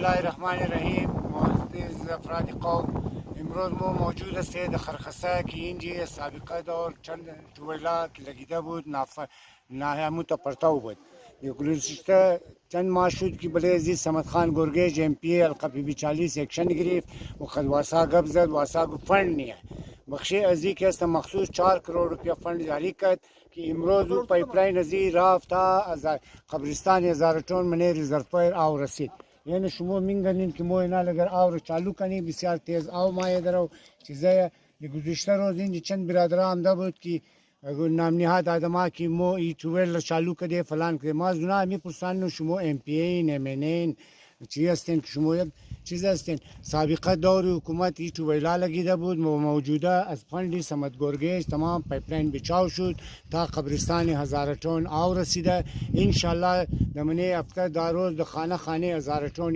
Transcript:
बिस्मिल्लाहिर्रहमानिर्रहीम। मुअज़्ज़िज़ अफ़राद क़ौम, इम्रोज़ मो मौजूद हस्ते द खरखसा की इंजी साबिक़ा दौर चंद टुवेला की लगीदा بود नाहमू तो पड़ताऊ بود गुज़श्ता चंद माह शुद की बलेजी समद खान गुरगेज MP अलकपीबी 40 एक्शन गिरफ्त वक़द वासा गब जद वासा को फंड नहीं है बख्शे अजी के हस्त मखसूस 4 करोड़ रुपया फंड जारी कर कि इमरोज़ पाइपलाइन अजी राफ्ता कब्रिस्तान हज़ारटोन मने रिजर्व पर आव रसीद यानी शुमो मिंगनिन कि मो इना लगर आव चालू कनी बिस्यार तेज आव माए दरो चीज़े गुज़श्ता रोज़ इन चंद बिरादरा आमदा بود कि नाम निहाद आदमा की मो ई टुवेल चालू करे फलान करे माजुना मी पुरसान शुमो MPA MNN چی هستین که شما یک چیز هستین سابقه دور حکومت ای تویلا لگیده بود موجوده از فندی سمت گرگیش تمام پایپلاین بچاو شد تا قبرستان هزارتون آو رسیده انشالله دمنه هفته داروز د خانه هزارتون